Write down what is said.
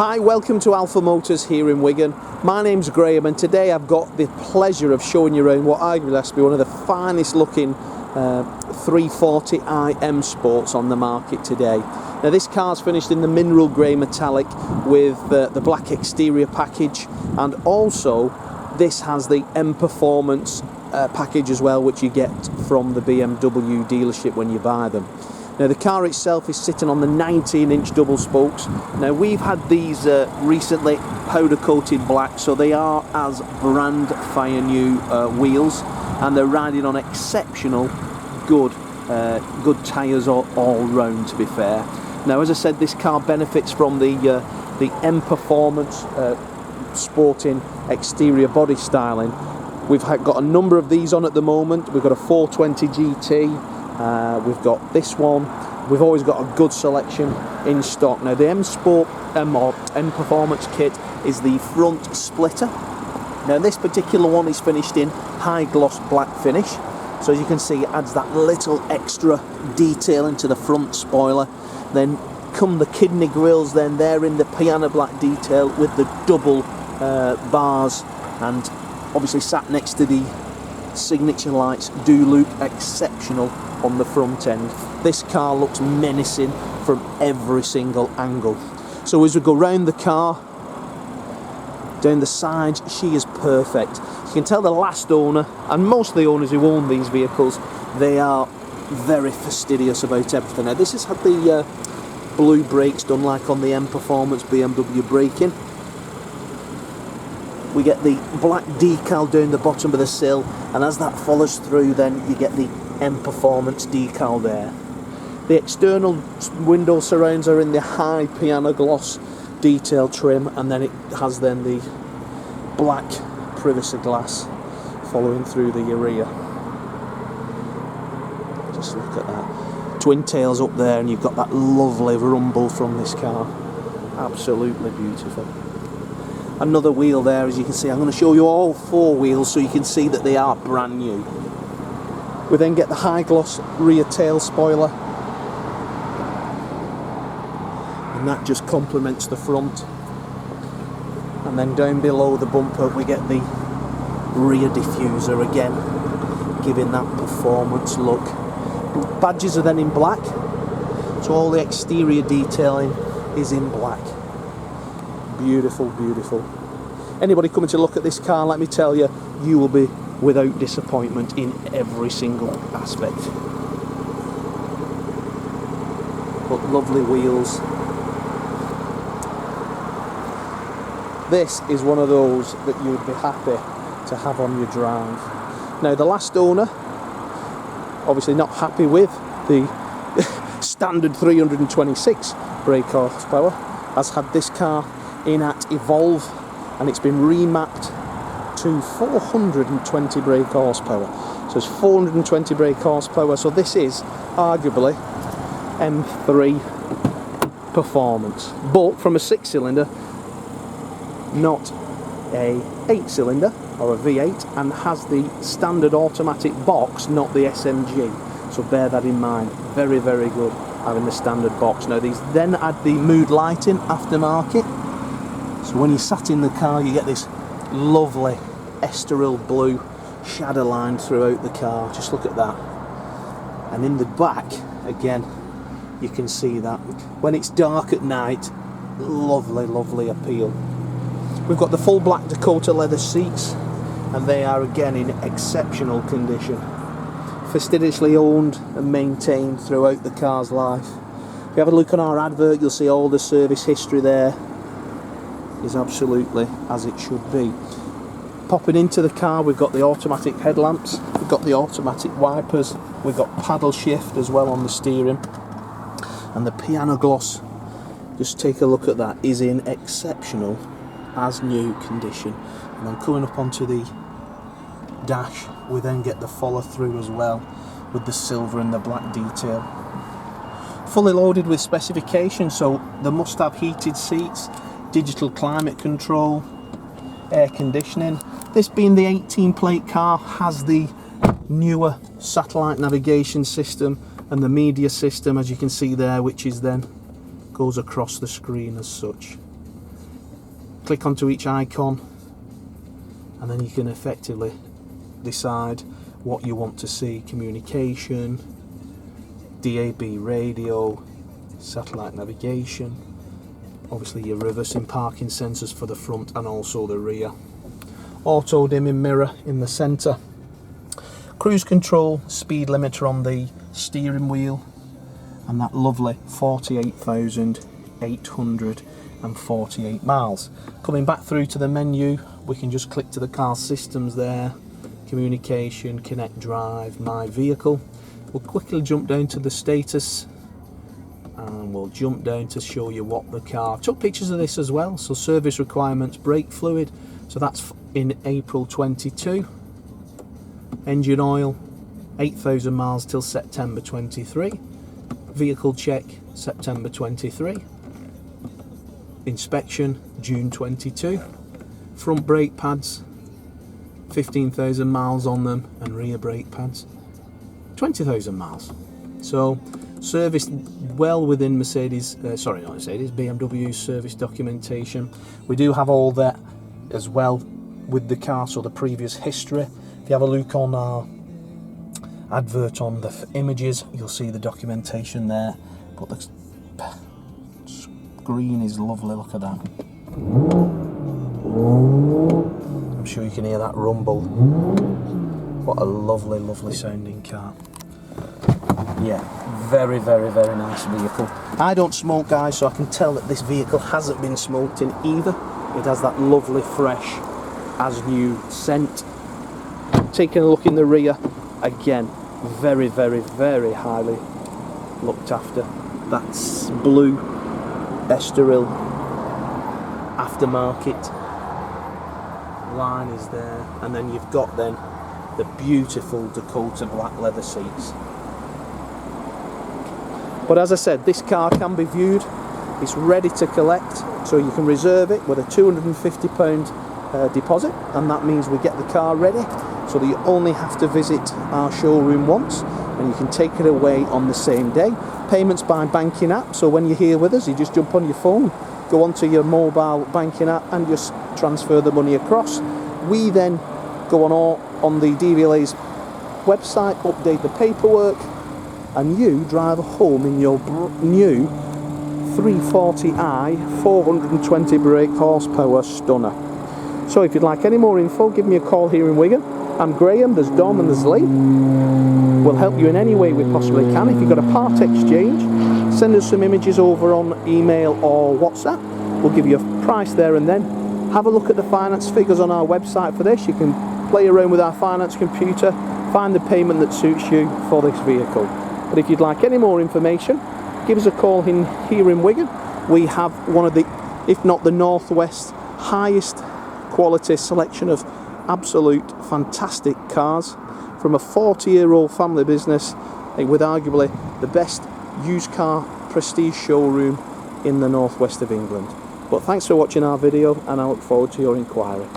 Hi, welcome to Alpha Motors here in Wigan. My name's Graham and today I've got the pleasure of showing you around what arguably has to be one of the finest looking 340i M Sports on the market today. Now this car's finished in the mineral grey metallic with the black exterior package, and also this has the M Performance package as well, which you get from the BMW dealership when you buy them. Now the car itself is sitting on the 19-inch double spokes. Now we've had these recently powder coated black, so they are as brand fire new wheels, and they're riding on exceptional good tyres all round, to be fair. Now as I said, this car benefits from the M Performance sporting exterior body styling. We've got a number of these on at the moment. We've got a 420 GT. We've got this one. We've always got a good selection in stock. Now the M Performance kit is the front splitter. Now this particular one is finished in high gloss black finish, so as you can see it adds that little extra detail into the front spoiler. Then come the kidney grills, then they're in the piano black detail with the double bars, and obviously sat next to the signature lights do look exceptional on the front end. This car looks menacing from every single angle. So as we go round the car, down the sides, she is perfect. You can tell the last owner, and most of the owners who own these vehicles, they are very fastidious about everything. Now this has had the blue brakes done like on the M Performance BMW braking. We get the black decal down the bottom of the sill, and as that follows through, then you get the M Performance decal there. The external window surrounds are in the high piano gloss detail trim, and then it has then the black privacy glass following through the rear. Just look at that. Twin tails up there, and you've got that lovely rumble from this car. Absolutely beautiful. Another wheel there, as you can see. I'm going to show you all four wheels so you can see that they are brand new. We then get the high gloss rear tail spoiler, and that just complements the front. And then down below the bumper we get the rear diffuser again, giving that performance look. Badges are then in black, so all the exterior detailing is in black. Beautiful, beautiful. Anybody coming to look at this car, let me tell you, you will be without disappointment in every single aspect. But lovely wheels. This is one of those that you would be happy to have on your drive. Now the last owner, obviously not happy with the standard 326 brake horsepower, has had this car in at Evolve, and it's been remapped to 420 brake horsepower. So it's 420 brake horsepower, so this is arguably M3 performance, but from a 6-cylinder, not a 8-cylinder or a V8, and has the standard automatic box, not the SMG. So bear that in mind. Very, very good having the standard box. Now these then add the mood lighting aftermarket. So when you sat in the car, you get this lovely esteril blue shadow line throughout the car. Just look at that. And in the back, again, you can see that. When it's dark at night, lovely, lovely appeal. We've got the full black Dakota leather seats, and they are again in exceptional condition. Fastidiously owned and maintained throughout the car's life. If you have a look on our advert, you'll see all the service history there is absolutely as it should be. Popping into the car, we've got the automatic headlamps, we've got the automatic wipers, we've got paddle shift as well on the steering, and the piano gloss, just take a look at that, is in exceptional as new condition. And then coming up onto the dash, we then get the follow through as well with the silver and the black detail. Fully loaded with specification, so the must-have heated seats, digital climate control, air conditioning. This being the 18 plate car, has the newer satellite navigation system and the media system, as you can see there, which is then goes across the screen as such. Click onto each icon, and then you can effectively decide what you want to see. Communication, DAB radio, satellite navigation, obviously your reversing parking sensors for the front and also the rear. Auto dimming mirror in the centre. Cruise control, speed limiter on the steering wheel, and that lovely 48,848 miles. Coming back through to the menu, we can just click to the car systems there. Communication, connect drive, my vehicle. We'll quickly jump down to the status, and we'll jump down to show you what the car took pictures of this as well. So service requirements, brake fluid, so that's in April 22. Engine oil, 8,000 miles till September 23. Vehicle check, September 23. Inspection, June 22. Front brake pads, 15,000 miles on them, and rear brake pads, 20,000 miles. So serviced well within BMW service documentation. We do have all that as well with the car, so the previous history. If you have a look on our advert on the images, you'll see the documentation there. But the screen is lovely, look at that. I'm sure you can hear that rumble. What a lovely, lovely sounding car. Yeah, very, very, very nice vehicle. I don't smoke, guys, so I can tell that this vehicle hasn't been smoked in either. It has that lovely, fresh, as new scent. Taking a look in the rear, again, very, very, very highly looked after. That's blue Estoril aftermarket line is there, and then you've got then the beautiful Dakota Black leather seats. But as I said, this car can be viewed. It's ready to collect, so you can reserve it with a £250 deposit, and that means we get the car ready, so that you only have to visit our showroom once and you can take it away on the same day. Payments by banking app, so when you're here with us, you just jump on your phone, go onto your mobile banking app and just transfer the money across. We then go on the DVLA's website, update the paperwork, and you drive home in your new 340i 420 brake horsepower stunner. So if you'd like any more info, give me a call here in Wigan. I'm Graham, there's Dom and there's Lee. We'll help you in any way we possibly can. If you've got a part exchange, send us some images over on email or WhatsApp. We'll give you a price there and then. Have a look at the finance figures on our website for this. You can play around with our finance computer, find the payment that suits you for this vehicle. But if you'd like any more information, give us a call here in Wigan. We have one of the, if not the Northwest's highest quality selection of absolute fantastic cars from a 40-year-old family business with arguably the best used car prestige showroom in the northwest of England. But thanks for watching our video, and I look forward to your inquiry.